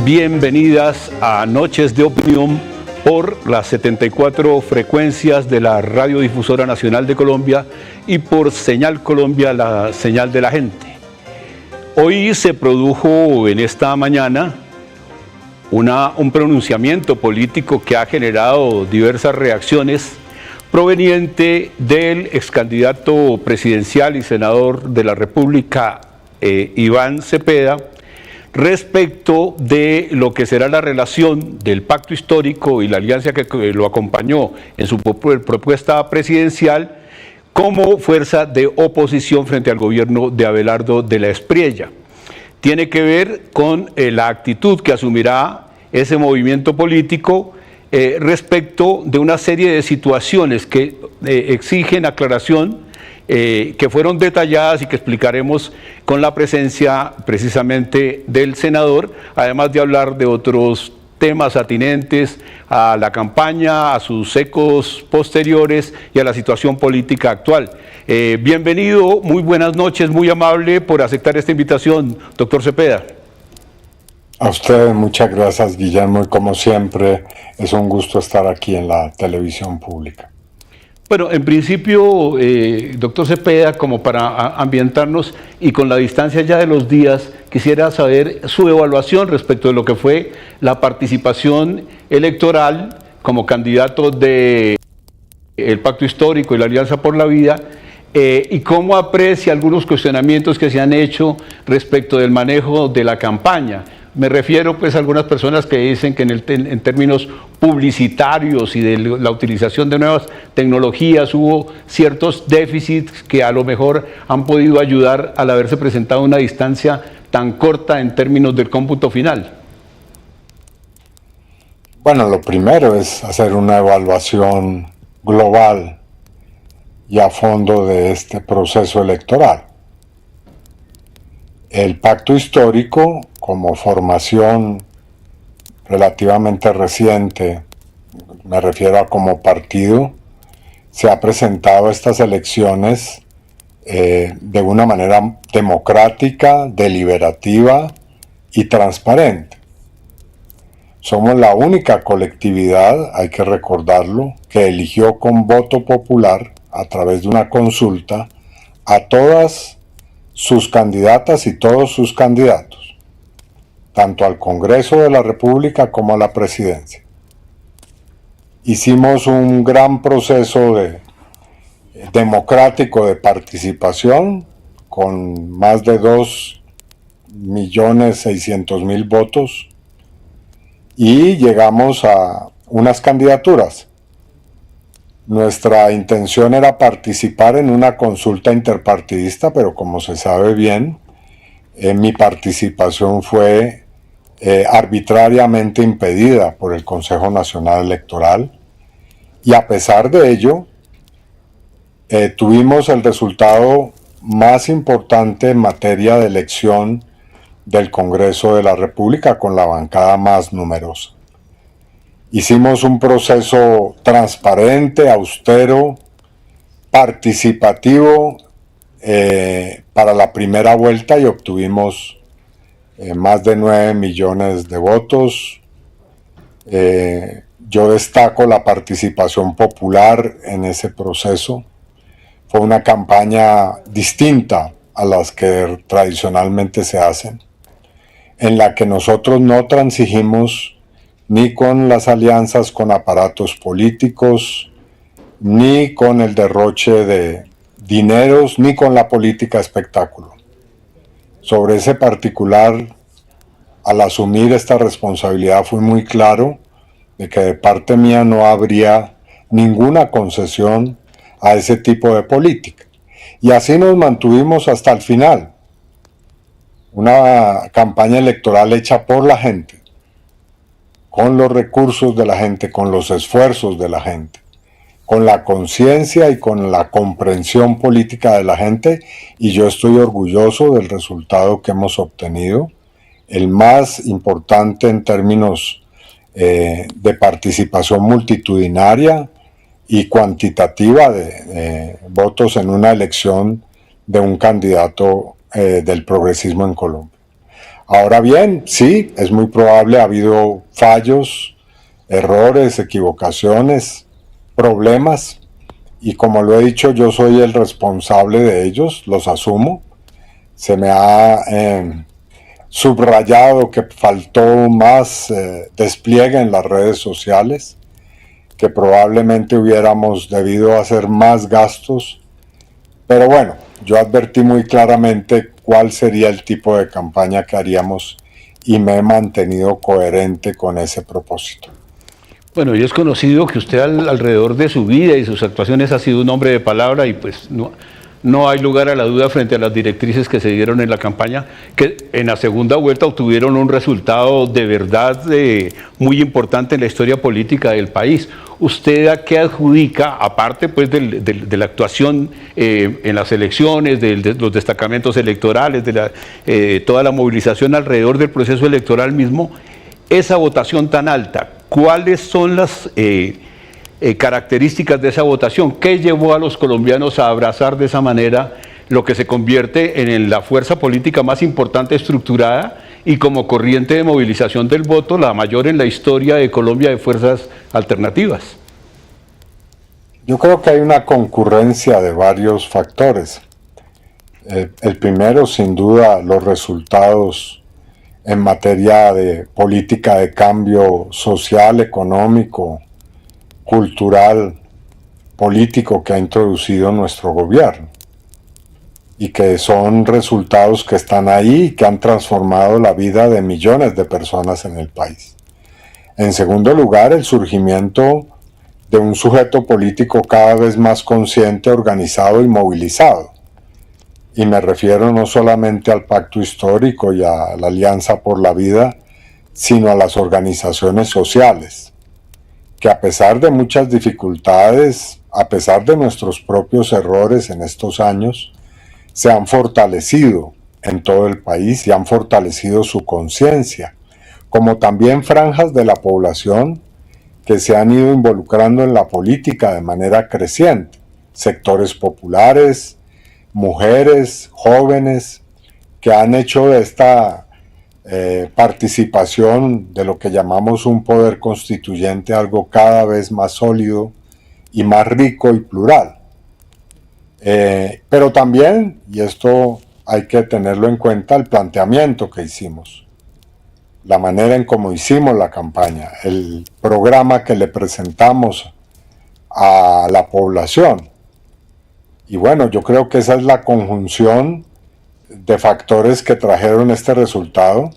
Bienvenidas a Noches de Opinión por las 74 frecuencias de la Radiodifusora Nacional de Colombia y por Señal Colombia, la señal de la gente. Hoy se produjo en esta mañana un pronunciamiento político que ha generado diversas reacciones proveniente del excandidato presidencial y senador de la República, Iván Cepeda, respecto de lo que será la relación del pacto histórico y la alianza que lo acompañó en su propuesta presidencial como fuerza de oposición frente al gobierno de Abelardo de la Espriella. Tiene que ver con la actitud que asumirá ese movimiento político respecto de una serie de situaciones que exigen aclaración, que fueron detalladas y que explicaremos con la presencia precisamente del senador, además de hablar de otros temas atinentes a la campaña, a sus ecos posteriores y a la situación política actual. Bienvenido, muy buenas noches, muy amable por aceptar esta invitación, doctor Cepeda. A ustedes muchas gracias, Guillermo, y como siempre es un gusto estar aquí en la televisión pública. Bueno, en principio, doctor Cepeda, como para ambientarnos y con la distancia ya de los días, quisiera saber su evaluación respecto de lo que fue la participación electoral como candidato del Pacto Histórico y la Alianza por la Vida, y cómo aprecia algunos cuestionamientos que se han hecho respecto del manejo de la campaña. Me refiero pues a algunas personas que dicen que en términos publicitarios y de la utilización de nuevas tecnologías hubo ciertos déficits que a lo mejor han podido ayudar al haberse presentado una distancia tan corta en términos del cómputo final. Bueno, lo primero es hacer una evaluación global y a fondo de este proceso electoral. El pacto histórico, como formación relativamente reciente, me refiero a como partido, se ha presentado a estas elecciones de una manera democrática, deliberativa y transparente. Somos la única colectividad, hay que recordarlo, que eligió con voto popular, a través de una consulta, a todas sus candidatas y todos sus candidatos, tanto al Congreso de la República como a la presidencia. Hicimos un gran proceso democrático de participación con más de 2.600.000 votos y llegamos a unas candidaturas. Nuestra intención era participar en una consulta interpartidista, pero como se sabe bien, mi participación fue arbitrariamente impedida por el Consejo Nacional Electoral, y a pesar de ello, tuvimos el resultado más importante en materia de elección del Congreso de la República, con la bancada más numerosa. Hicimos un proceso transparente, austero, participativo para la primera vuelta y obtuvimos más de 9 millones de votos. Yo destaco la participación popular en ese proceso. Fue una campaña distinta a las que tradicionalmente se hacen, en la que nosotros no transigimos ni con las alianzas con aparatos políticos, ni con el derroche de dineros, ni con la política espectáculo. Sobre ese particular, al asumir esta responsabilidad, fui muy claro de que de parte mía no habría ninguna concesión a ese tipo de política. Y así nos mantuvimos hasta el final. Una campaña electoral hecha por la gente, con los recursos de la gente, con los esfuerzos de la gente, con la conciencia y con la comprensión política de la gente, y yo estoy orgulloso del resultado que hemos obtenido, el más importante en términos de participación multitudinaria y cuantitativa de votos en una elección de un candidato del progresismo en Colombia. Ahora bien, sí, es muy probable, ha habido fallos, errores, equivocaciones, problemas, y como lo he dicho, yo soy el responsable de ellos, los asumo. Se me ha subrayado que faltó más despliegue en las redes sociales, que probablemente hubiéramos debido hacer más gastos, pero bueno, yo advertí muy claramente cuál sería el tipo de campaña que haríamos y me he mantenido coherente con ese propósito. Bueno, y es conocido que usted alrededor de su vida y sus actuaciones ha sido un hombre de palabra y pues no hay lugar a la duda frente a las directrices que se dieron en la campaña, que en la segunda vuelta obtuvieron un resultado de verdad muy importante en la historia política del país. ¿Usted a qué adjudica, aparte pues de la actuación en las elecciones, de los destacamentos electorales, de toda la movilización alrededor del proceso electoral mismo, esa votación tan alta? ¿Cuáles son las características de esa votación? ¿Qué llevó a los colombianos a abrazar de esa manera lo que se convierte en la fuerza política más importante, estructurada y como corriente de movilización del voto, la mayor en la historia de Colombia de fuerzas alternativas? Yo creo que hay una concurrencia de varios factores. El primero, sin duda, los resultados en materia de política de cambio social, económico, cultural, político que ha introducido nuestro gobierno y que son resultados que están ahí y que han transformado la vida de millones de personas en el país. En segundo lugar, el surgimiento de un sujeto político cada vez más consciente, organizado y movilizado. Y me refiero no solamente al pacto histórico y a la Alianza por la Vida, sino a las organizaciones sociales, que a pesar de muchas dificultades, a pesar de nuestros propios errores en estos años, se han fortalecido en todo el país y han fortalecido su conciencia, como también franjas de la población que se han ido involucrando en la política de manera creciente, sectores populares, mujeres, jóvenes, que han hecho de esta participación de lo que llamamos un poder constituyente algo cada vez más sólido y más rico y plural. Pero también, y esto hay que tenerlo en cuenta, el planteamiento que hicimos, la manera en cómo hicimos la campaña, el programa que le presentamos a la población. Y bueno, yo creo que esa es la conjunción de factores que trajeron este resultado.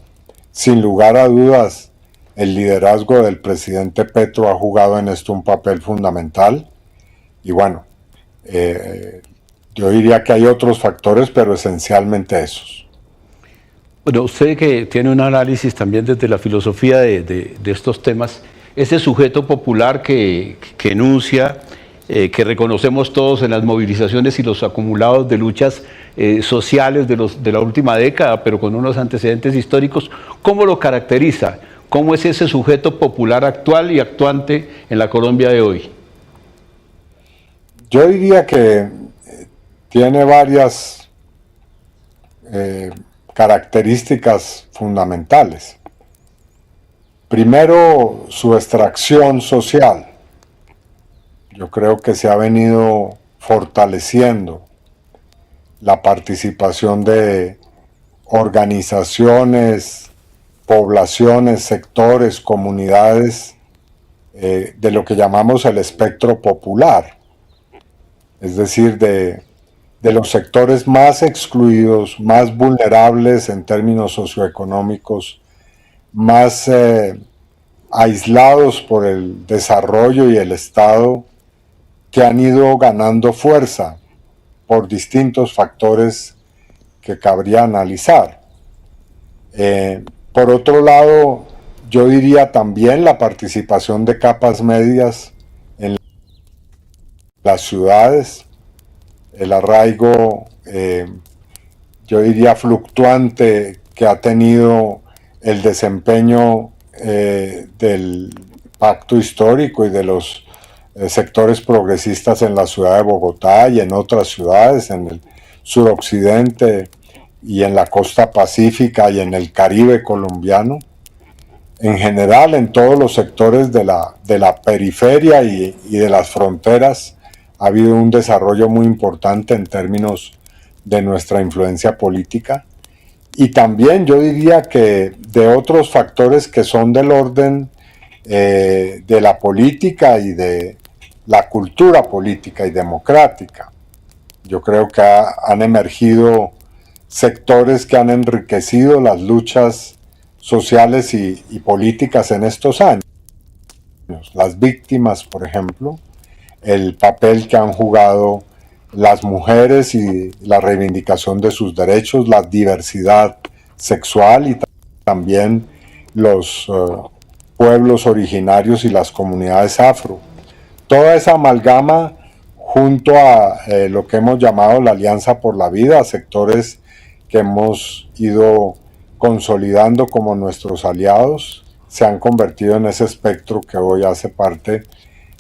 Sin lugar a dudas, el liderazgo del presidente Petro ha jugado en esto un papel fundamental. Y bueno, yo diría que hay otros factores, pero esencialmente esos. Bueno, usted que tiene un análisis también desde la filosofía de estos temas, ese sujeto popular que enuncia, que reconocemos todos en las movilizaciones y los acumulados de luchas sociales de la última década, pero con unos antecedentes históricos, ¿cómo lo caracteriza? ¿Cómo es ese sujeto popular actual y actuante en la Colombia de hoy? Yo diría que tiene varias características fundamentales. Primero, su extracción social. Yo creo que se ha venido fortaleciendo la participación de organizaciones, poblaciones, sectores, comunidades de lo que llamamos el espectro popular, es decir, de los sectores más excluidos, más vulnerables en términos socioeconómicos, más aislados por el desarrollo y el Estado, que han ido ganando fuerza por distintos factores que cabría analizar. Por otro lado, yo diría también la participación de capas medias en las ciudades, el arraigo, yo diría fluctuante, que ha tenido el desempeño del pacto histórico y de los sectores progresistas en la ciudad de Bogotá y en otras ciudades, en el suroccidente y en la costa pacífica y en el Caribe colombiano. En general, en todos los sectores de la periferia y de las fronteras ha habido un desarrollo muy importante en términos de nuestra influencia política. Y también yo diría que de otros factores que son del orden de la política y de la cultura política y democrática. Yo creo que han emergido sectores que han enriquecido las luchas sociales y políticas en estos años. Las víctimas, por ejemplo, el papel que han jugado las mujeres y la reivindicación de sus derechos, la diversidad sexual y también los pueblos originarios y las comunidades afro. Toda esa amalgama junto a lo que hemos llamado la Alianza por la Vida, sectores que hemos ido consolidando como nuestros aliados, se han convertido en ese espectro que hoy hace parte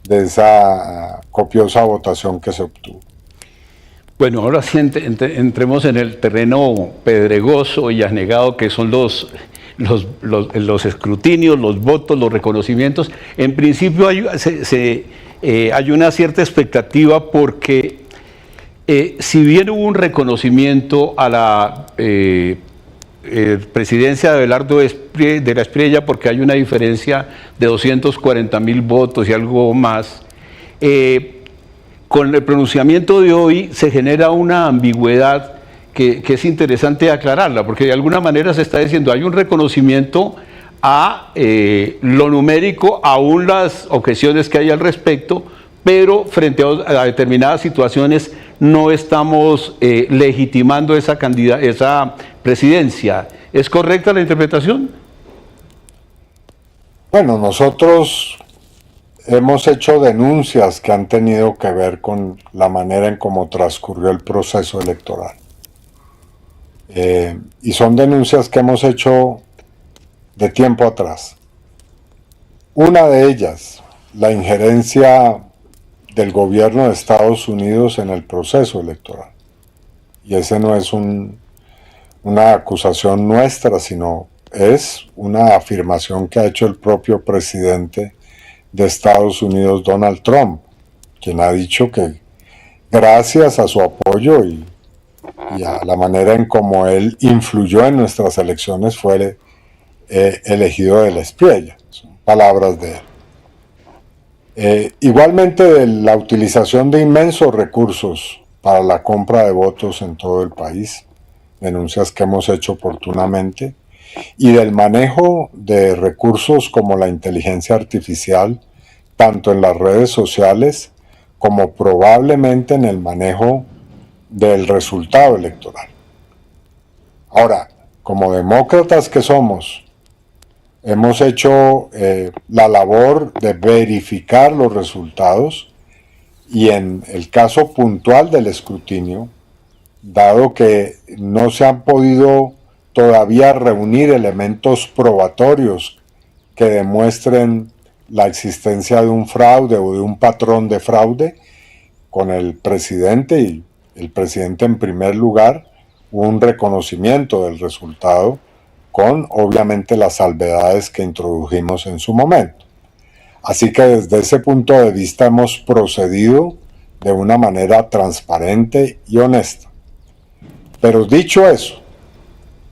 de esa copiosa votación que se obtuvo. Bueno, ahora sí entremos en el terreno pedregoso y anegado que son los escrutinios, los votos, los reconocimientos. En principio hay una cierta expectativa porque si bien hubo un reconocimiento a la presidencia de Abelardo de la Espriella, porque hay una diferencia de 240.000 votos y algo más, con el pronunciamiento de hoy se genera una ambigüedad que es interesante aclararla, porque de alguna manera se está diciendo hay un reconocimiento a lo numérico, aún las objeciones que hay al respecto, pero frente a determinadas situaciones no estamos legitimando esa presidencia. ¿Es correcta la interpretación? Bueno, nosotros hemos hecho denuncias que han tenido que ver con la manera en cómo transcurrió el proceso electoral. Y son denuncias que hemos hecho de tiempo atrás. Una de ellas, la injerencia del gobierno de Estados Unidos en el proceso electoral. Y ese no es una acusación nuestra, sino es una afirmación que ha hecho el propio presidente de Estados Unidos, Donald Trump, quien ha dicho que gracias a su apoyo y a la manera en cómo él influyó en nuestras elecciones fue elegido de la Espriella. Son palabras de él. Igualmente de la utilización de inmensos recursos para la compra de votos en todo el país, denuncias que hemos hecho oportunamente, y del manejo de recursos como la inteligencia artificial, tanto en las redes sociales como probablemente en el manejo del resultado electoral. Ahora, como demócratas que somos, hemos hecho la labor de verificar los resultados y en el caso puntual del escrutinio, dado que no se han podido todavía reunir elementos probatorios que demuestren la existencia de un fraude o de un patrón de fraude, con el presidente y el presidente en primer lugar, hubo un reconocimiento del resultado con obviamente las salvedades que introdujimos en su momento. Así que desde ese punto de vista hemos procedido de una manera transparente y honesta. Pero dicho eso,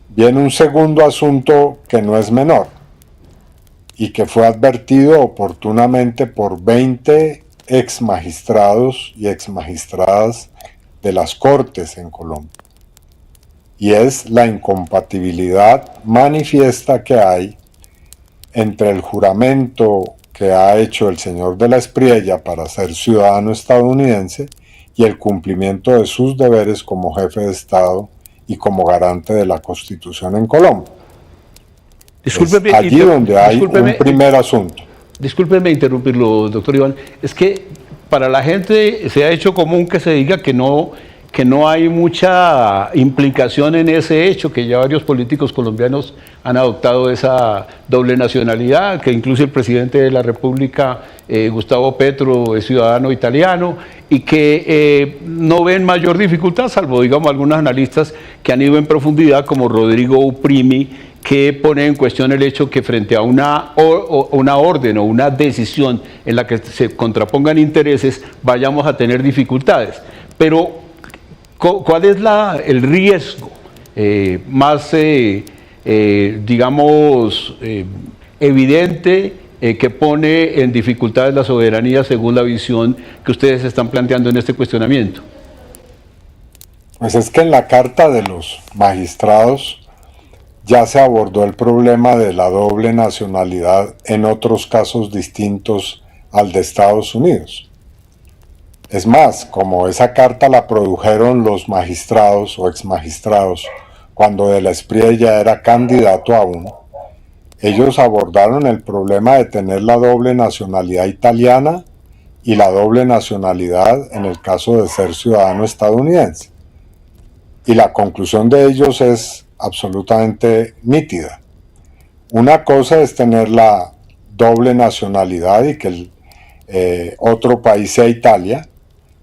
viene un segundo asunto que no es menor y que fue advertido oportunamente por 20 ex magistrados y ex magistradas de las Cortes en Colombia. Y es la incompatibilidad manifiesta que hay entre el juramento que ha hecho el señor de la Espriella para ser ciudadano estadounidense y el cumplimiento de sus deberes como jefe de Estado y como garante de la Constitución en Colombia. Discúlpeme, es allí donde hay un primer asunto. Discúlpeme interrumpirlo, doctor Iván. Es que para la gente se ha hecho común que se diga que no, que no hay mucha implicación en ese hecho, que ya varios políticos colombianos han adoptado esa doble nacionalidad, que incluso el presidente de la República, Gustavo Petro, es ciudadano italiano, y que no ven mayor dificultad, salvo, digamos, algunos analistas que han ido en profundidad, como Rodrigo Uprimi, que pone en cuestión el hecho que frente a una orden o una decisión en la que se contrapongan intereses, vayamos a tener dificultades. Pero ¿cuál es el riesgo más, digamos, evidente que pone en dificultades la soberanía según la visión que ustedes están planteando en este cuestionamiento? Pues es que en la Carta de los Magistrados ya se abordó el problema de la doble nacionalidad en otros casos distintos al de Estados Unidos. Es más, como esa carta la produjeron los magistrados o exmagistrados cuando de la Espriella ya era candidato aún, ellos abordaron el problema de tener la doble nacionalidad italiana y la doble nacionalidad en el caso de ser ciudadano estadounidense. Y la conclusión de ellos es absolutamente nítida. Una cosa es tener la doble nacionalidad y que el otro país sea Italia,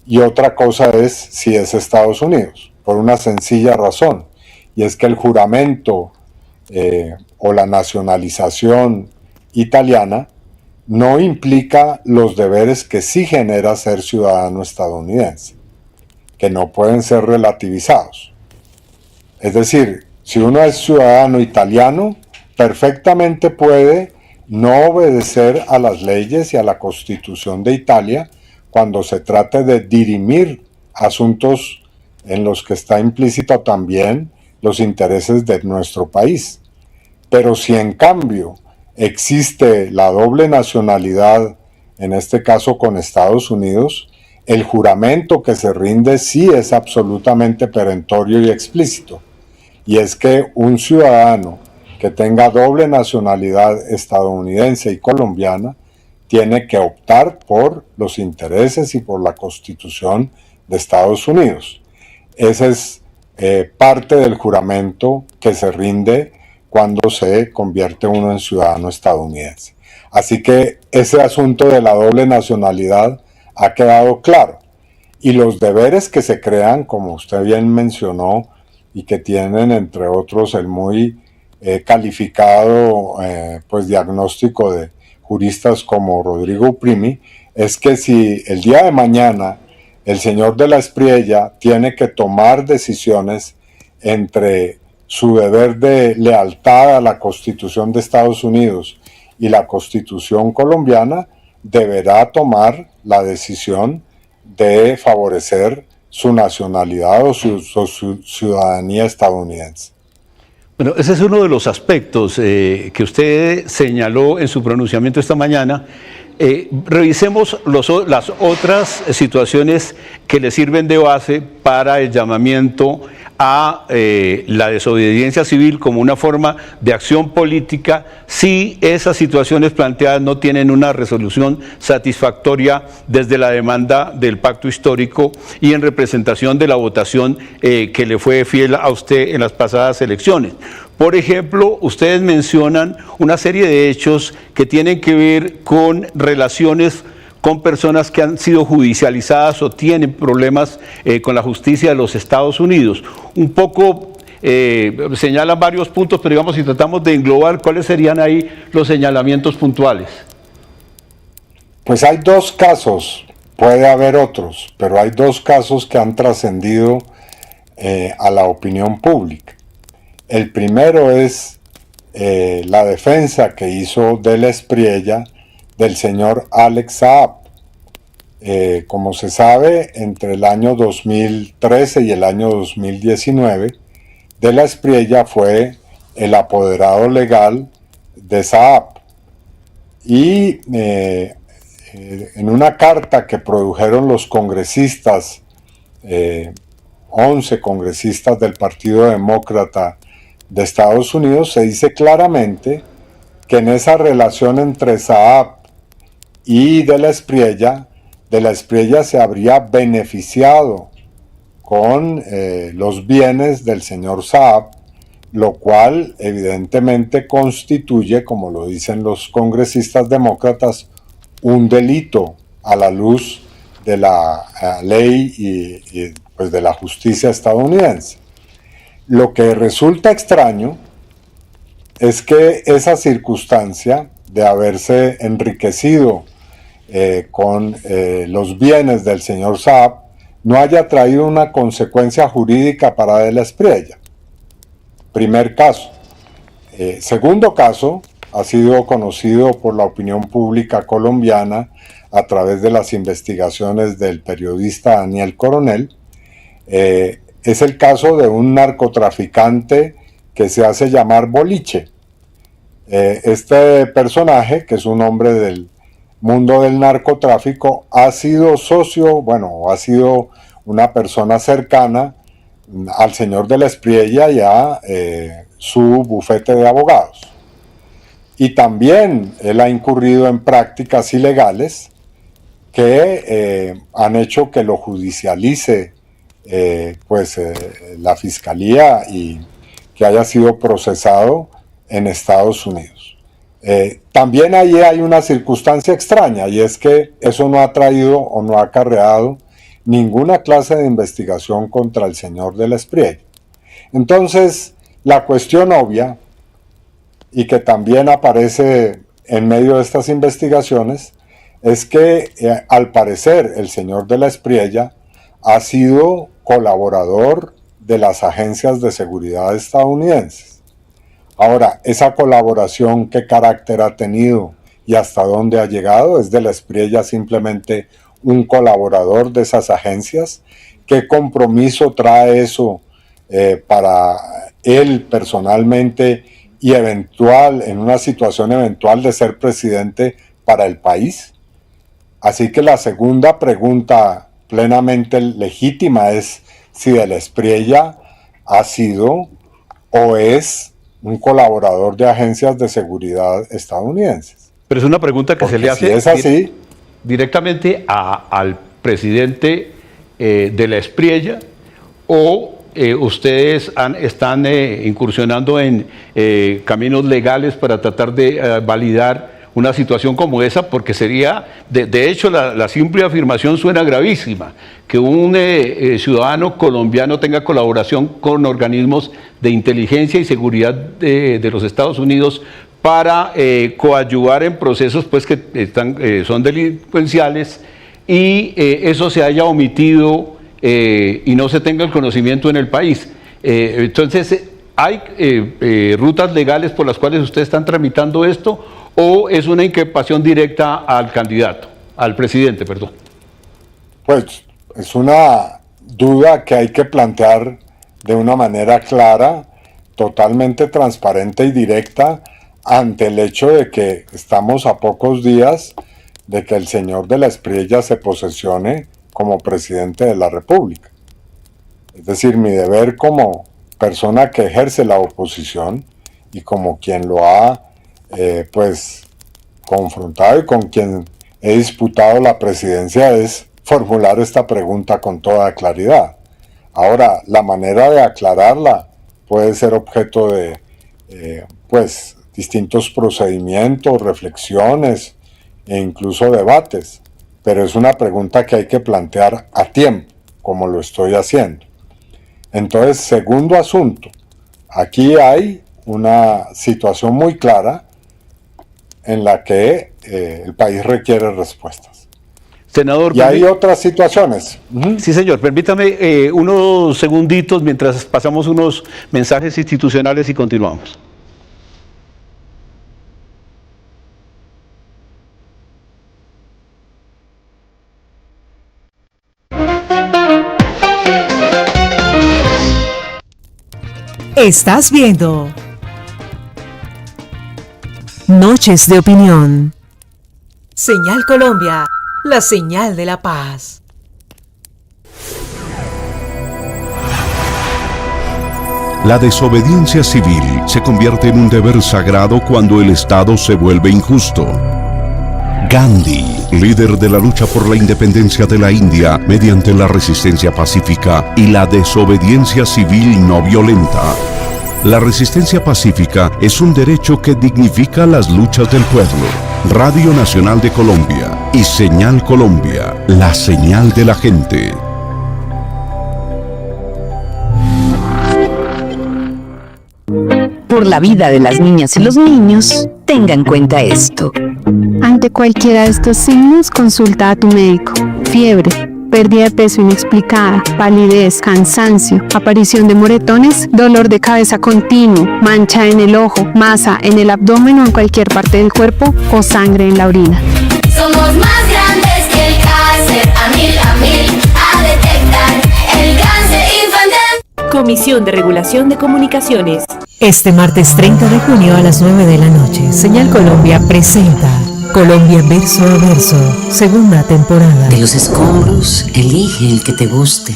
y otra cosa es si es Estados Unidos, por una sencilla razón, y es que el juramento o la nacionalización italiana no implica los deberes que sí genera ser ciudadano estadounidense, que no pueden ser relativizados. Es decir, si uno es ciudadano italiano, perfectamente puede no obedecer a las leyes y a la Constitución de Italia cuando se trate de dirimir asuntos en los que está implícito también los intereses de nuestro país. Pero si en cambio existe la doble nacionalidad, en este caso con Estados Unidos, el juramento que se rinde sí es absolutamente perentorio y explícito. Y es que un ciudadano que tenga doble nacionalidad estadounidense y colombiana tiene que optar por los intereses y por la Constitución de Estados Unidos. Ese es parte del juramento que se rinde cuando se convierte uno en ciudadano estadounidense. Así que ese asunto de la doble nacionalidad ha quedado claro. Y los deberes que se crean, como usted bien mencionó, y que tienen, entre otros, el muy calificado pues, diagnóstico de juristas como Rodrigo Uprimi, es que si el día de mañana el señor de la Espriella tiene que tomar decisiones entre su deber de lealtad a la Constitución de Estados Unidos y la Constitución colombiana, deberá tomar la decisión de favorecer su nacionalidad o su ciudadanía estadounidense. Bueno, ese es uno de los aspectos que usted señaló en su pronunciamiento esta mañana. Revisemos las otras situaciones que le sirven de base para el llamamiento a la desobediencia civil como una forma de acción política si esas situaciones planteadas no tienen una resolución satisfactoria desde la demanda del pacto histórico y en representación de la votación que le fue fiel a usted en las pasadas elecciones. Por ejemplo, ustedes mencionan una serie de hechos que tienen que ver con relaciones con personas que han sido judicializadas o tienen problemas con la justicia de los Estados Unidos. Un poco señalan varios puntos, pero digamos, si tratamos de englobar, ¿cuáles serían ahí los señalamientos puntuales? Pues hay dos casos, puede haber otros, pero hay dos casos que han trascendido a la opinión pública. El primero es la defensa que hizo de la Espriella del señor Alex Saab. Como se sabe, entre el año 2013 y el año 2019, de la Espriella fue el apoderado legal de Saab. Y en una carta que produjeron los congresistas, 11 congresistas del Partido Demócrata de Estados Unidos, se dice claramente que en esa relación entre Saab y de la Espriella se habría beneficiado con los bienes del señor Saab, lo cual evidentemente constituye, como lo dicen los congresistas demócratas, un delito a la luz de la ley y pues de la justicia estadounidense. Lo que resulta extraño es que esa circunstancia de haberse enriquecido con los bienes del señor Saab no haya traído una consecuencia jurídica para De la Espriella. Primer caso. Segundo caso, ha sido conocido por la opinión pública colombiana a través de las investigaciones del periodista Daniel Coronel. Es el caso de un narcotraficante que se hace llamar Boliche. Este personaje, que es un hombre del mundo del narcotráfico, ha sido socio, ha sido una persona cercana al señor De la Espriella y a su bufete de abogados. Y también él ha incurrido en prácticas ilegales que han hecho que lo judicialice la fiscalía y que haya sido procesado en Estados Unidos. También ahí hay una circunstancia extraña, y es que eso no ha traído o no ha acarreado ninguna clase de investigación contra el señor De la Espriella. Entonces, la cuestión obvia, y que también aparece en medio de estas investigaciones, es que al parecer el señor De la Espriella ha sido colaborador de las agencias de seguridad estadounidenses. Ahora, esa colaboración, ¿qué carácter ha tenido y hasta dónde ha llegado? ¿Es De la Espriella simplemente un colaborador de esas agencias? ¿Qué compromiso trae eso para él personalmente y en una situación eventual de ser presidente para el país? Así que la segunda pregunta plenamente legítima es si De la Espriella ha sido o es un colaborador de agencias de seguridad estadounidenses. Pero es una pregunta que se le hace si es así, directamente al presidente De la Espriella, o ustedes están incursionando en caminos legales para tratar de validar una situación como esa, porque sería, de hecho, la simple afirmación suena gravísima, que un ciudadano colombiano tenga colaboración con organismos de inteligencia y seguridad de los Estados Unidos para coadyuvar en procesos pues, que son delincuenciales, y eso se haya omitido y no se tenga el conocimiento en el país. Entonces, ¿hay rutas legales por las cuales ustedes están tramitando esto, o es una increpación directa al candidato, al presidente, perdón? Pues es una duda que hay que plantear de una manera clara, totalmente transparente y directa, ante el hecho de que estamos a pocos días de que el señor De la Espriella se posesione como presidente de la República. Es decir, mi deber como persona que ejerce la oposición y como quien lo ha confrontado y con quien he disputado la presidencia es formular esta pregunta con toda claridad. Ahora, la manera de aclararla puede ser objeto de distintos procedimientos, reflexiones e incluso debates, pero es una pregunta que hay que plantear a tiempo, como lo estoy haciendo. Entonces, segundo asunto, aquí hay una situación muy clara en la que el país requiere respuestas. Senador, y hay otras situaciones. Sí, señor, permítame unos segunditos mientras pasamos unos mensajes institucionales y continuamos. Estás viendo Noches de Opinión. Señal Colombia, la señal de la paz. La desobediencia civil se convierte en un deber sagrado cuando el Estado se vuelve injusto. Gandhi. líder de la lucha por la independencia de la India mediante la resistencia pacífica y la desobediencia civil no violenta. La resistencia pacífica es un derecho que dignifica las luchas del pueblo. Radio Nacional de Colombia y Señal Colombia, la señal de la gente. Por la vida de las niñas y los niños, tenga en cuenta esto. Ante cualquiera de estos signos, consulta a tu médico. Fiebre, pérdida de peso inexplicada, palidez, cansancio, aparición de moretones, dolor de cabeza continuo, mancha en el ojo, masa en el abdomen o en cualquier parte del cuerpo o sangre en la orina. Somos más grandes que el cáncer, a mil, a detectar el cáncer infantil. Comisión de Regulación de Comunicaciones. Este martes 30 de junio a las 9 de la noche, Señal Colombia presenta Colombia Verso a Verso, segunda temporada. De los escombros, elige el que te guste.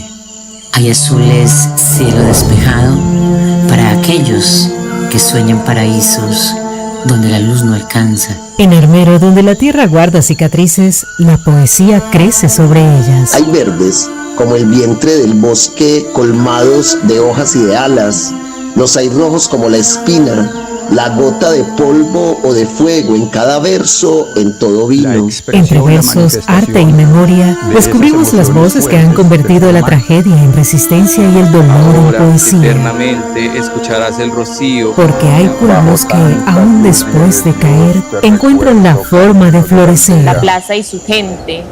Hay azules, cielo despejado, para aquellos que sueñan paraísos donde la luz no alcanza. En Armero, donde la tierra guarda cicatrices, la poesía crece sobre ellas. Hay verdes, como el vientre del bosque, colmados de hojas y de alas. Los hay rojos como la espina, la gota de polvo o de fuego en cada verso, en todo vino. Entre versos, arte y memoria, descubrimos las voces que han convertido la tragedia en resistencia y el dolor en poesía. Eternamente escucharás el rocío. Porque hay pueblos que, aún después de caer, encuentran la forma de florecer. La plaza y su gente.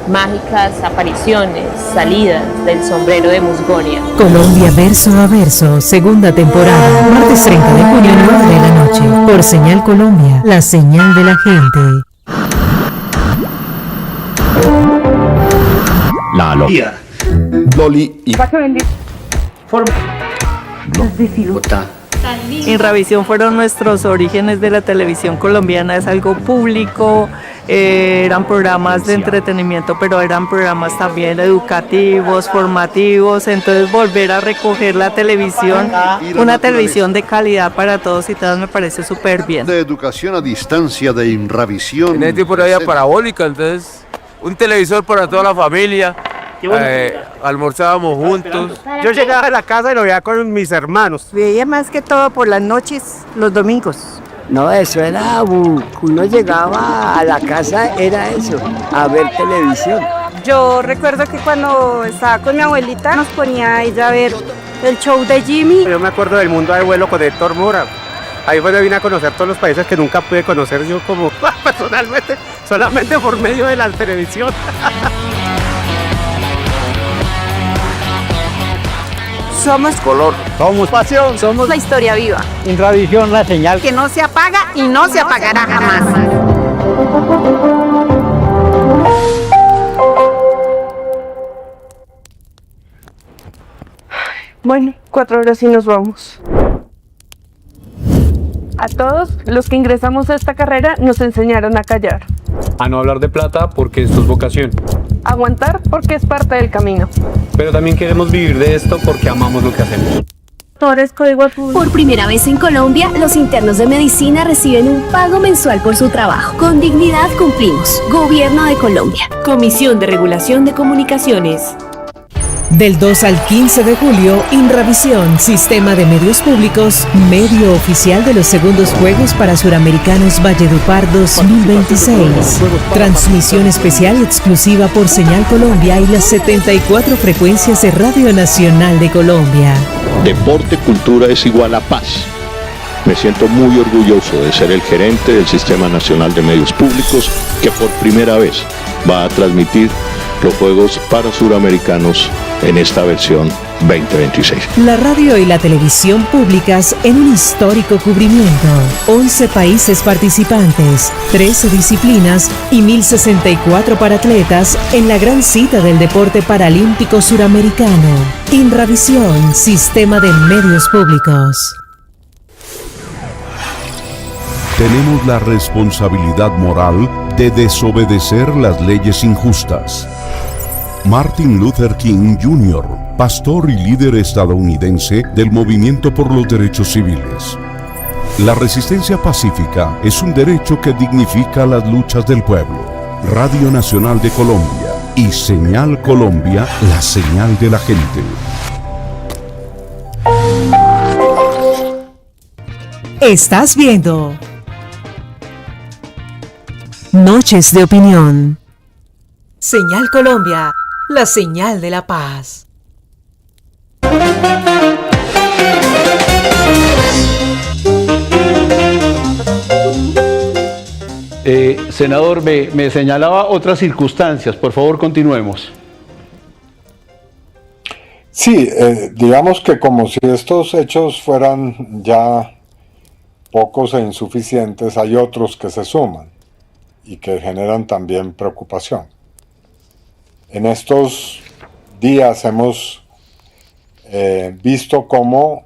Mágicas apariciones, salidas del sombrero de Musgonia. Colombia Verso a Verso, segunda temporada, martes 30 de junio, 9 de la noche, por Señal Colombia, la señal de la gente. Loli y Inravisión fueron nuestros orígenes de la televisión colombiana, es algo público, eran programas de entretenimiento, pero eran programas también educativos, formativos, entonces volver a recoger la televisión, una televisión de calidad para todos y todas me parece súper bien. De educación a distancia de Inravisión. En ese tiempo no había parabólica, entonces un televisor para toda la familia. Almorzábamos juntos. Yo llegaba a la casa y lo veía con mis hermanos. Veía más que todo por las noches, los domingos. No, eso era, uno llegaba a la casa, era eso, a ver televisión. Yo recuerdo que cuando estaba con mi abuelita nos ponía a ella a ver el show de Jimmy. Yo me acuerdo del Mundo del Vuelo con Héctor Mora. Ahí fue donde vine a conocer todos los países que nunca pude conocer yo como personalmente, solamente por medio de la televisión. Somos color, somos pasión, somos la historia viva. Inravisión, la señal que no se apaga y no se apagará jamás. Bueno, 4 horas y nos vamos. A todos los que ingresamos a esta carrera nos enseñaron a callar. A no hablar de plata porque esto es vocación. Aguantar porque es parte del camino. Pero también queremos vivir de esto porque amamos lo que hacemos. Por primera vez en Colombia, los internos de medicina reciben un pago mensual por su trabajo. Con dignidad cumplimos. Gobierno de Colombia. Comisión de Regulación de Comunicaciones. Del 2 al 15 de julio, Inravisión, Sistema de Medios Públicos, medio oficial de los segundos Juegos para Suramericanos Valledupar 2026. Transmisión especial exclusiva por Señal Colombia y las 74 frecuencias de Radio Nacional de Colombia. Deporte, cultura es igual a paz. Me siento muy orgulloso de ser el gerente del Sistema Nacional de Medios Públicos que por primera vez va a transmitir los Juegos para Suramericanos en esta versión 2026. La radio y la televisión públicas en un histórico cubrimiento. 11 países participantes, 13 disciplinas y 1.064 paratletas en la gran cita del deporte paralímpico suramericano. Inravisión, Sistema de Medios Públicos. Tenemos la responsabilidad moral de desobedecer las leyes injustas. Martin Luther King Jr., pastor y líder estadounidense del movimiento por los derechos civiles. La resistencia pacífica es un derecho que dignifica las luchas del pueblo. Radio Nacional de Colombia y Señal Colombia, la señal de la gente. Estás viendo Noches de Opinión. Señal Colombia, la señal de la paz. Senador, me señalaba otras circunstancias. Por favor, continuemos. Sí, digamos que como si estos hechos fueran ya pocos e insuficientes, hay otros que se suman y que generan también preocupación. En estos días hemos visto cómo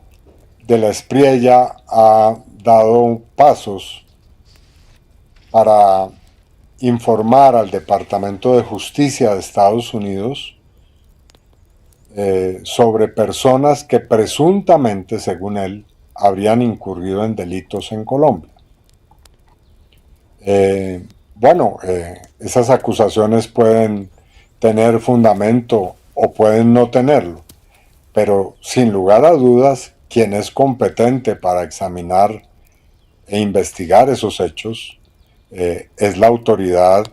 de la Espriella ha dado pasos para informar al Departamento de Justicia de Estados Unidos sobre personas que presuntamente, según él, habrían incurrido en delitos en Colombia. Esas acusaciones pueden tener fundamento o pueden no tenerlo, pero sin lugar a dudas, quien es competente para examinar e investigar esos hechos es la autoridad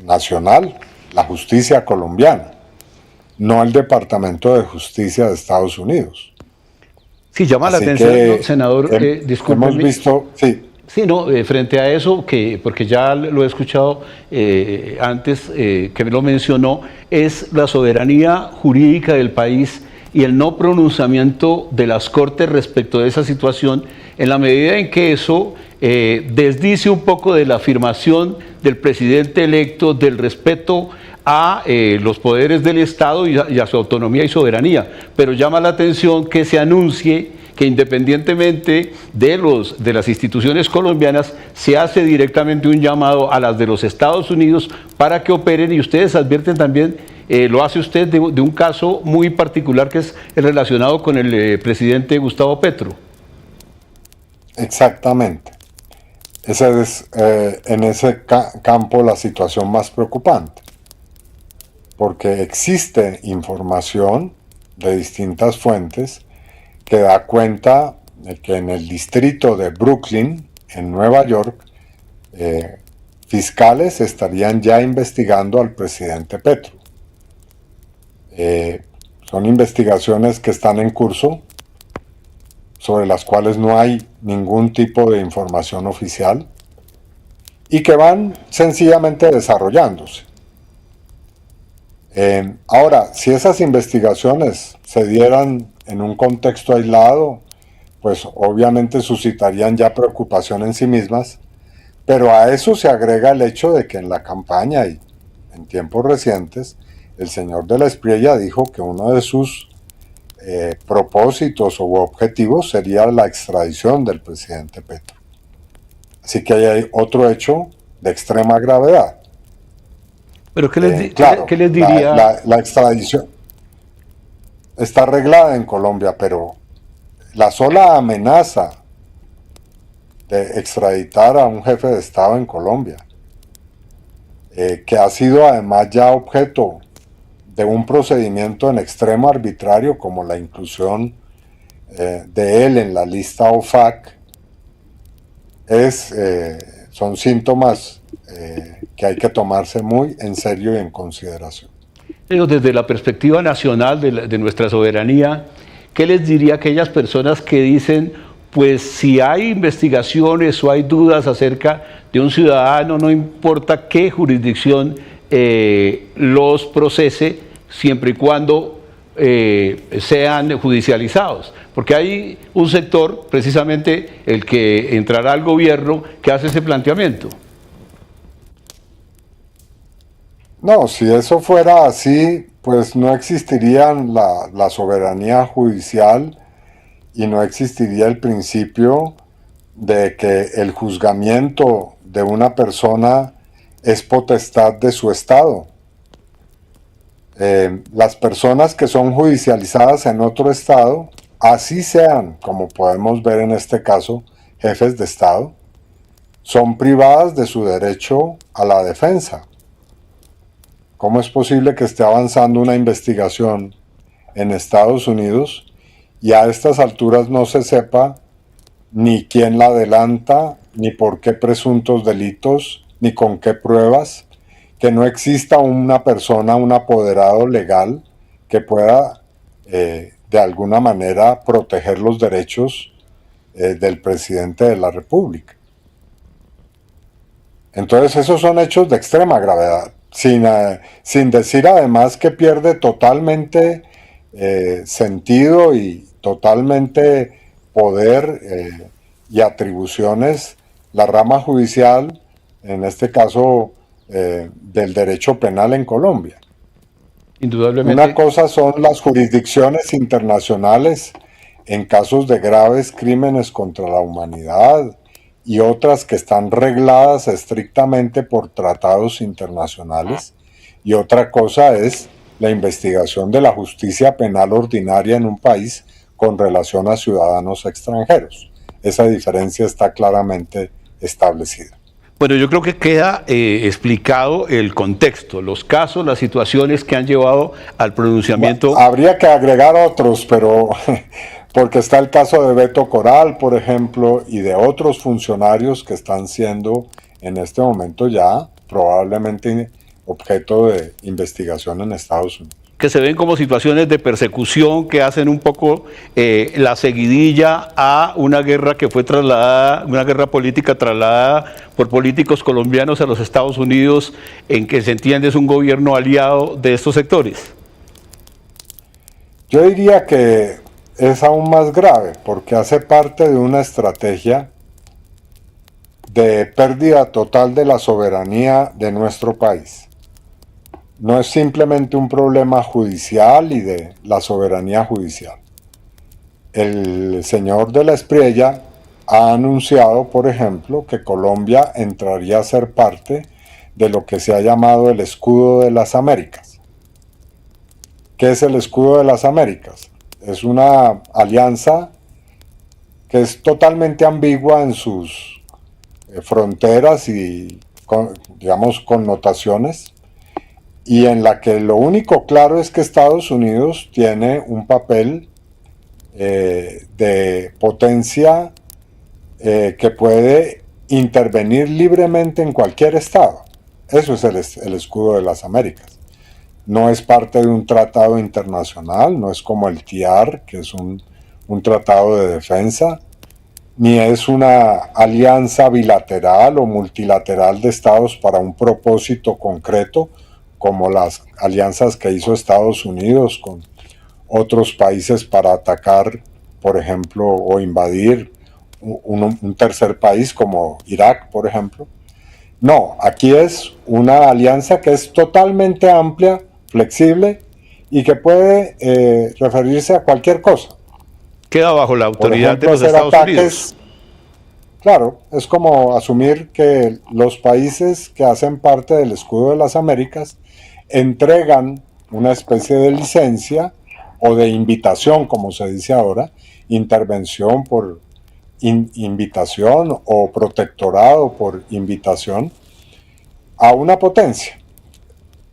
nacional, la justicia colombiana, no el Departamento de Justicia de Estados Unidos. Sí, llama la atención, senador, discúlpeme. Hemos visto, sí. Sí, no, frente a eso, porque ya lo he escuchado antes que me lo mencionó, es la soberanía jurídica del país y el no pronunciamiento de las Cortes respecto de esa situación, en la medida en que eso desdice un poco de la afirmación del presidente electo del respeto a los poderes del Estado y a su autonomía y soberanía. Pero llama la atención que se anuncie que independientemente de las instituciones colombianas, se hace directamente un llamado a las de los Estados Unidos para que operen, y ustedes advierten también, lo hace usted de un caso muy particular que es el relacionado con el presidente Gustavo Petro. Exactamente. Esa es en ese campo la situación más preocupante, porque existe información de distintas fuentes que da cuenta de que en el distrito de Brooklyn, en Nueva York, fiscales estarían ya investigando al presidente Petro. Son investigaciones que están en curso, sobre las cuales no hay ningún tipo de información oficial y que van sencillamente desarrollándose. Ahora, si esas investigaciones se dieran en un contexto aislado, pues obviamente suscitarían ya preocupación en sí mismas, pero a eso se agrega el hecho de que en la campaña y en tiempos recientes, el señor de la Espriella dijo que uno de sus propósitos u objetivos sería la extradición del presidente Petro. Así que ahí hay otro hecho de extrema gravedad. Pero ¿qué les diría? La extradición está arreglada en Colombia, pero la sola amenaza de extraditar a un jefe de Estado en Colombia, que ha sido además ya objeto de un procedimiento en extremo arbitrario como la inclusión de él en la lista OFAC, son síntomas que hay que tomarse muy en serio y en consideración. Pero desde la perspectiva nacional de nuestra soberanía, ¿qué les diría a aquellas personas que dicen, pues si hay investigaciones o hay dudas acerca de un ciudadano, no importa qué jurisdicción los procese, siempre y cuando sean judicializados? Porque hay un sector, precisamente el que entrará al gobierno, que hace ese planteamiento. No, si eso fuera así, pues no existiría la soberanía judicial y no existiría el principio de que el juzgamiento de una persona es potestad de su Estado. Las personas que son judicializadas en otro Estado, así sean, como podemos ver en este caso, jefes de Estado, son privadas de su derecho a la defensa. ¿Cómo es posible que esté avanzando una investigación en Estados Unidos y a estas alturas no se sepa ni quién la adelanta, ni por qué presuntos delitos, ni con qué pruebas, que no exista una persona, un apoderado legal que pueda de alguna manera proteger los derechos del presidente de la República? Entonces esos son hechos de extrema gravedad, sin decir además que pierde totalmente sentido y totalmente poder y atribuciones la rama judicial, en este caso del derecho penal en Colombia. Indudablemente. Una cosa son las jurisdicciones internacionales en casos de graves crímenes contra la humanidad y otras que están regladas estrictamente por tratados internacionales, y otra cosa es la investigación de la justicia penal ordinaria en un país con relación a ciudadanos extranjeros. Esa diferencia está claramente establecida. Bueno, yo creo que queda explicado el contexto, los casos, las situaciones que han llevado al pronunciamiento. Bueno, habría que agregar otros, pero porque está el caso de Beto Coral, por ejemplo, y de otros funcionarios que están siendo en este momento ya probablemente objeto de investigación en Estados Unidos. Que se ven como situaciones de persecución que hacen un poco la seguidilla a una guerra que fue trasladada, una guerra política trasladada por políticos colombianos a los Estados Unidos, en que se entiende es un gobierno aliado de estos sectores. Yo diría que es aún más grave porque hace parte de una estrategia de pérdida total de la soberanía de nuestro país. No es simplemente un problema judicial y de la soberanía judicial. El señor de la Espriella ha anunciado, por ejemplo, que Colombia entraría a ser parte de lo que se ha llamado el Escudo de las Américas. ¿Qué es el Escudo de las Américas? Es una alianza que es totalmente ambigua en sus fronteras y, digamos, connotaciones, y en la que lo único claro es que Estados Unidos tiene un papel de potencia que puede intervenir libremente en cualquier estado. Eso es el Escudo de las Américas. No es parte de un tratado internacional, no es como el TIAR, que es un tratado de defensa, ni es una alianza bilateral o multilateral de estados para un propósito concreto, como las alianzas que hizo Estados Unidos con otros países para atacar, por ejemplo, o invadir un tercer país como Irak, por ejemplo. No, aquí es una alianza que es totalmente amplia, flexible y que puede referirse a cualquier cosa. Queda bajo la autoridad de los Estados Unidos. Claro, es como asumir que los países que hacen parte del Escudo de las Américas entregan una especie de licencia o de invitación, como se dice ahora, intervención por invitación o protectorado por invitación a una potencia.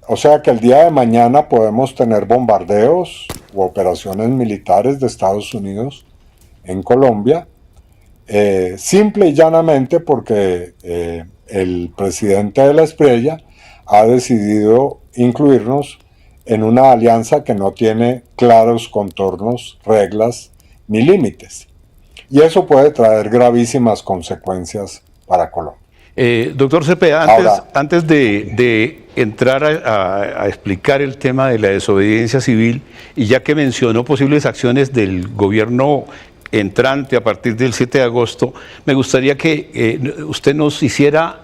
O sea que el día de mañana podemos tener bombardeos u operaciones militares de Estados Unidos en Colombia, simple y llanamente porque el presidente de la Espriella ha decidido incluirnos en una alianza que no tiene claros contornos, reglas ni límites. Y eso puede traer gravísimas consecuencias para Colombia. Doctor Cepeda, antes de entrar a explicar el tema de la desobediencia civil, y ya que mencionó posibles acciones del gobierno entrante a partir del 7 de agosto, me gustaría que usted nos hiciera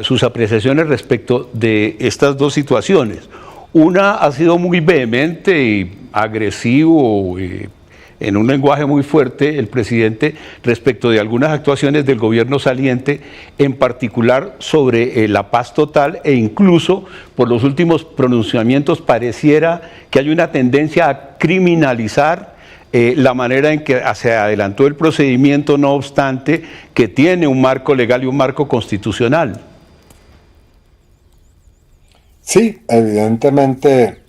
sus apreciaciones respecto de estas dos situaciones. Una ha sido muy vehemente y agresivo, en un lenguaje muy fuerte, el presidente respecto de algunas actuaciones del gobierno saliente, en particular sobre la paz total, e incluso por los últimos pronunciamientos pareciera que hay una tendencia a criminalizar la manera en que se adelantó el procedimiento, no obstante que tiene un marco legal y un marco constitucional. Sí, evidentemente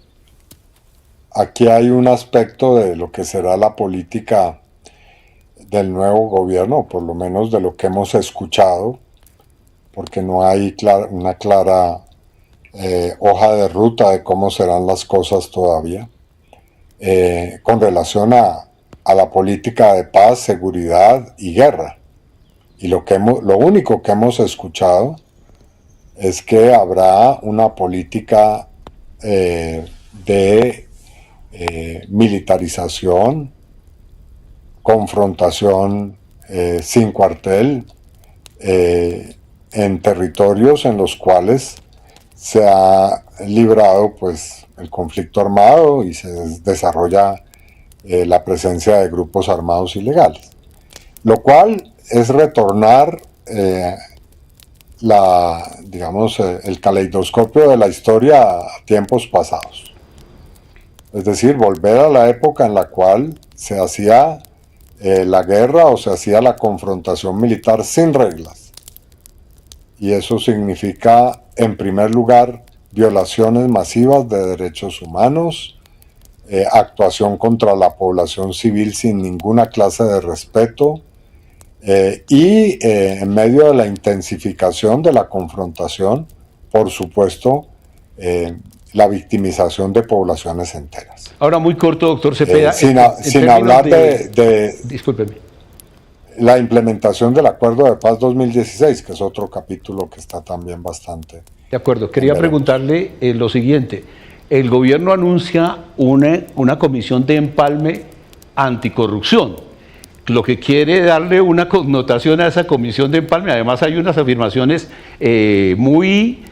aquí hay un aspecto de lo que será la política del nuevo gobierno, por lo menos de lo que hemos escuchado, porque no hay una clara hoja de ruta de cómo serán las cosas todavía, con relación a la política de paz, seguridad y guerra. Y lo único que hemos escuchado es que habrá una política de militarización, confrontación sin cuartel en territorios en los cuales se ha librado pues el conflicto armado y se desarrolla la presencia de grupos armados ilegales, lo cual es retornar el caleidoscopio de la historia a tiempos pasados. Es decir, volver a la época en la cual se hacía la guerra o se hacía la confrontación militar sin reglas. Y eso significa, en primer lugar, violaciones masivas de derechos humanos, actuación contra la población civil sin ninguna clase de respeto, y en medio de la intensificación de la confrontación, por supuesto, la victimización de poblaciones enteras. Ahora, muy corto, doctor Cepeda. Sin hablar de discúlpeme, la implementación del Acuerdo de Paz 2016, que es otro capítulo que está también bastante... De acuerdo, quería preguntarle lo siguiente. El gobierno anuncia una comisión de empalme anticorrupción, lo que quiere darle una connotación a esa comisión de empalme. Además hay unas afirmaciones muy,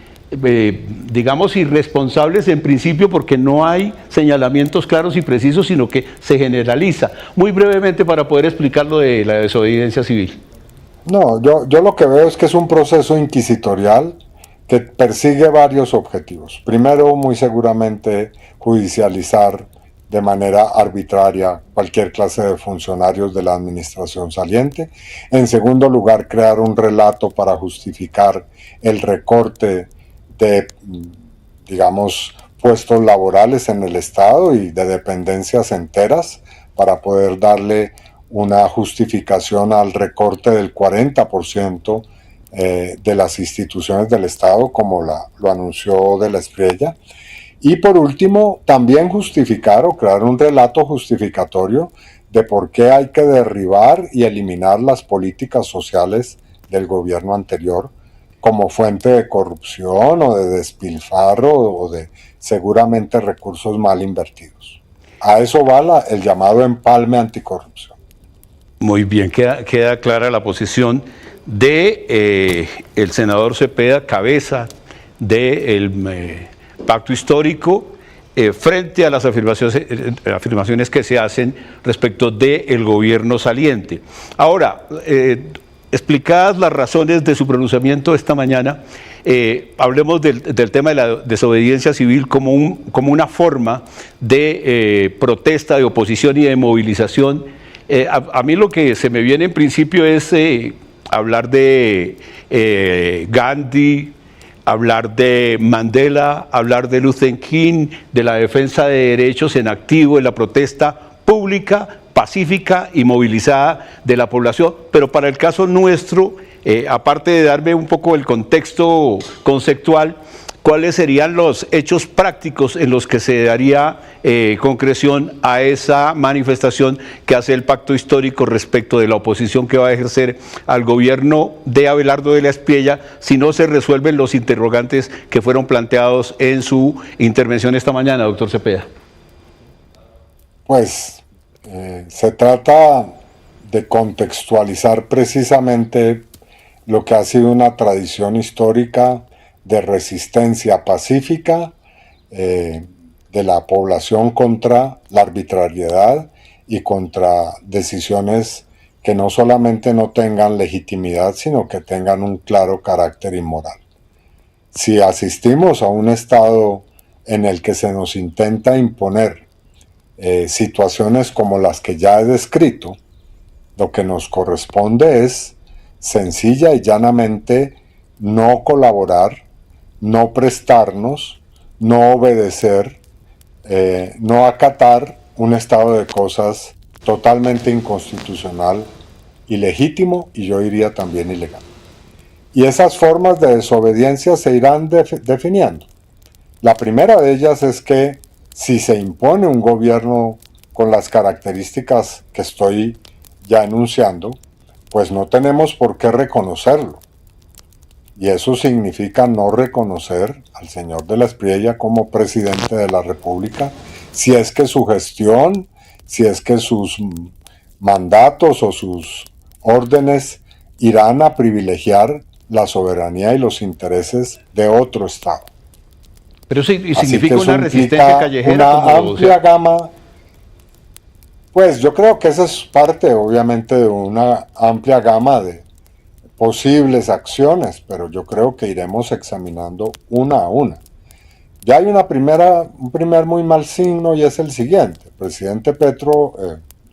digamos, irresponsables en principio, porque no hay señalamientos claros y precisos, sino que se generaliza. Muy brevemente, para poder explicar lo de la desobediencia civil. No, yo lo que veo es que es un proceso inquisitorial que persigue varios objetivos. Primero, muy seguramente, judicializar de manera arbitraria cualquier clase de funcionarios de la administración saliente. En segundo lugar, crear un relato para justificar el recorte de, digamos, puestos laborales en el Estado y de dependencias enteras, para poder darle una justificación al recorte del 40% de las instituciones del Estado, como lo anunció de la Espriella. Y por último, también justificar o crear un relato justificatorio de por qué hay que derribar y eliminar las políticas sociales del gobierno anterior como fuente de corrupción o de despilfarro o de seguramente recursos mal invertidos. A eso va el llamado empalme anticorrupción. Muy bien, queda clara la posición de el senador Cepeda, cabeza del pacto histórico, frente a las afirmaciones que se hacen respecto del gobierno saliente. Ahora, explicadas las razones de su pronunciamiento esta mañana, hablemos del tema de la desobediencia civil como una forma de protesta, de oposición y de movilización. A mí lo que se me viene en principio es hablar de Gandhi, hablar de Mandela, hablar de Luther King, de la defensa de derechos en activo, en la protesta pública, pacífica y movilizada de la población. Pero para el caso nuestro, aparte de darme un poco el contexto conceptual, ¿cuáles serían los hechos prácticos en los que se daría concreción a esa manifestación que hace el pacto histórico respecto de la oposición que va a ejercer al gobierno de Abelardo de la Espriella si no se resuelven los interrogantes que fueron planteados en su intervención esta mañana, doctor Cepeda? Pues se trata de contextualizar precisamente lo que ha sido una tradición histórica de resistencia pacífica de la población contra la arbitrariedad y contra decisiones que no solamente no tengan legitimidad, sino que tengan un claro carácter inmoral. Si asistimos a un estado en el que se nos intenta imponer situaciones como las que ya he descrito, lo que nos corresponde es sencilla y llanamente no colaborar, no prestarnos, no obedecer, no acatar un estado de cosas totalmente inconstitucional, ilegítimo y yo diría también ilegal. Y esas formas de desobediencia se irán definiendo. La primera de ellas es que si se impone un gobierno con las características que estoy ya enunciando, pues no tenemos por qué reconocerlo. Y eso significa no reconocer al señor de la Espriella como presidente de la República, si es que su gestión, si es que sus mandatos o sus órdenes irán a privilegiar la soberanía y los intereses de otro Estado. Pero sí, y Así significa que eso una resistencia callejera. Una amplia gama. Pues yo creo que esa es parte, obviamente, de una amplia gama de posibles acciones, pero yo creo que iremos examinando una a una. Ya hay un primer muy mal signo y es el siguiente. El presidente Petro,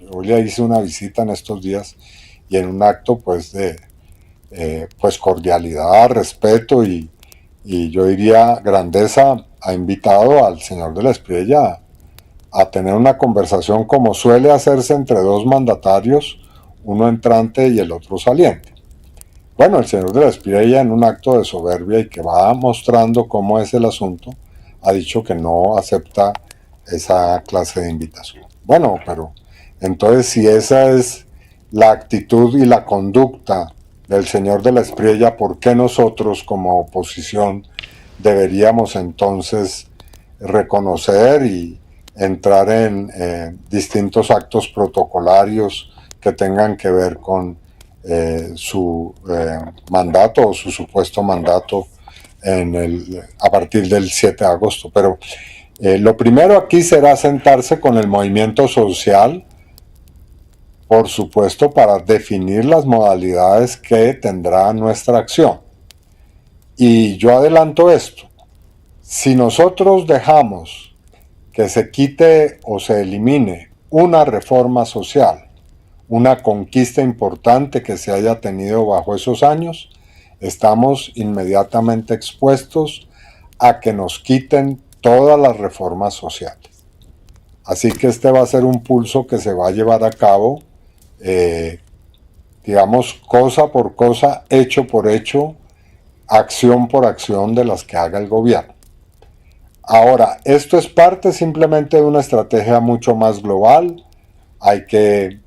yo le hice una visita en estos días y en un acto pues de cordialidad, respeto y yo diría grandeza, ha invitado al señor de la Espriella a tener una conversación como suele hacerse entre dos mandatarios, uno entrante y el otro saliente. Bueno, el señor de la Espriella, en un acto de soberbia y que va mostrando cómo es el asunto, ha dicho que no acepta esa clase de invitación. Bueno, pero entonces si esa es la actitud y la conducta del señor de la Espriella, ¿por qué nosotros como oposición deberíamos entonces reconocer y entrar en distintos actos protocolarios que tengan que ver con su mandato o su supuesto mandato a partir del 7 de agosto? Pero lo primero aquí será sentarse con el movimiento social, por supuesto, para definir las modalidades que tendrá nuestra acción. Y yo adelanto esto: si nosotros dejamos que se quite o se elimine una reforma social, una conquista importante que se haya tenido bajo esos años, estamos inmediatamente expuestos a que nos quiten todas las reformas sociales. Así que este va a ser un pulso que se va a llevar a cabo, digamos, cosa por cosa, hecho por hecho, acción por acción de las que haga el gobierno. Ahora, esto es parte simplemente de una estrategia mucho más global. Hay que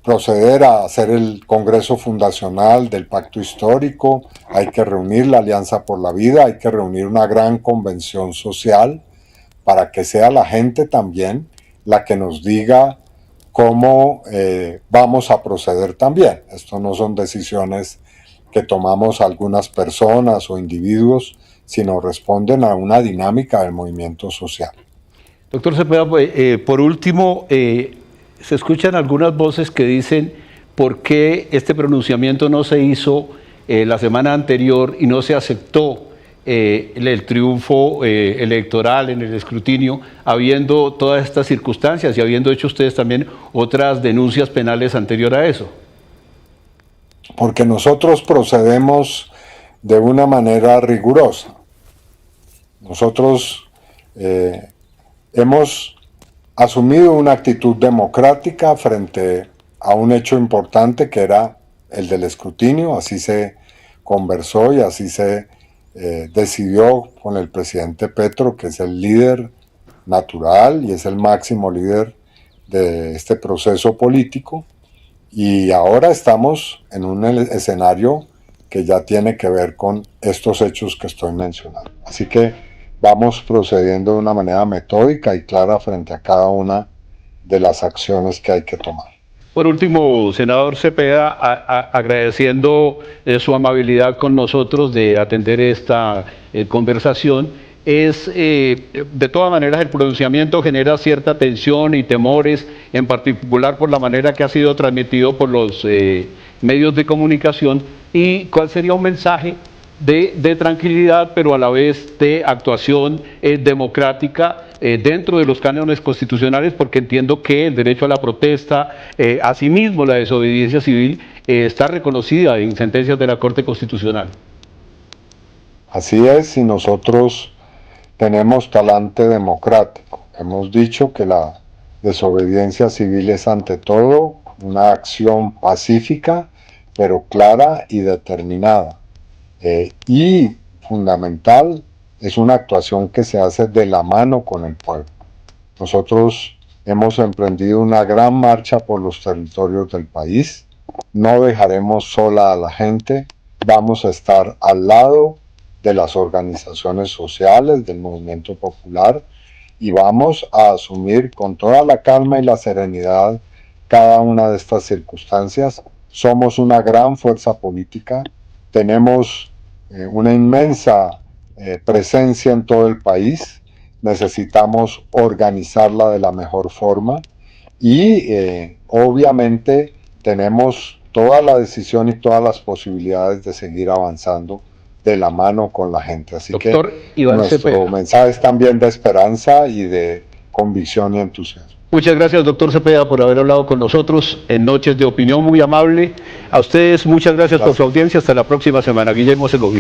proceder a hacer el Congreso Fundacional del Pacto Histórico, hay que reunir la Alianza por la Vida, hay que reunir una gran convención social para que sea la gente también la que nos diga cómo vamos a proceder también. Esto no son decisiones que tomamos algunas personas o individuos, sino responden a una dinámica del movimiento social. Doctor Cepeda, por último, se escuchan algunas voces que dicen por qué este pronunciamiento no se hizo la semana anterior y no se aceptó el triunfo electoral en el escrutinio, habiendo todas estas circunstancias y habiendo hecho ustedes también otras denuncias penales anterior a eso. Porque nosotros procedemos de una manera rigurosa. Nosotros hemos asumido una actitud democrática frente a un hecho importante que era el del escrutinio. Así se conversó y así se decidió con el presidente Petro, que es el líder natural y es el máximo líder de este proceso político. Y ahora estamos en un escenario que ya tiene que ver con estos hechos que estoy mencionando. Así que vamos procediendo de una manera metódica y clara frente a cada una de las acciones que hay que tomar. Por último, senador Cepeda, agradeciendo su amabilidad con nosotros de atender esta conversación, de todas maneras el pronunciamiento genera cierta tensión y temores, en particular por la manera que ha sido transmitido por los medios de comunicación. ¿Y cuál sería un mensaje de tranquilidad, pero a la vez de actuación democrática dentro de los cánones constitucionales, porque entiendo que el derecho a la protesta, asimismo la desobediencia civil, está reconocida en sentencias de la Corte Constitucional. Así es, y nosotros tenemos talante democrático. Hemos dicho que la desobediencia civil es ante todo una acción pacífica, pero clara y determinada. Y fundamental, es una actuación que se hace de la mano con el pueblo. Nosotros hemos emprendido una gran marcha por los territorios del país. No dejaremos sola a la gente. Vamos a estar al lado de las organizaciones sociales, del movimiento popular, y vamos a asumir con toda la calma y la serenidad cada una de estas circunstancias. Somos una gran fuerza política, tenemos una inmensa presencia en todo el país, necesitamos organizarla de la mejor forma y obviamente tenemos toda la decisión y todas las posibilidades de seguir avanzando de la mano con la gente. Así Doctor que Iván nuestro Cepeda. mensaje es también de esperanza y de convicción y entusiasmo. Muchas gracias, doctor Cepeda, por haber hablado con nosotros en Noches de Opinión, muy amable. A ustedes, muchas gracias por su audiencia. Hasta la próxima semana. Guillermo Segovia.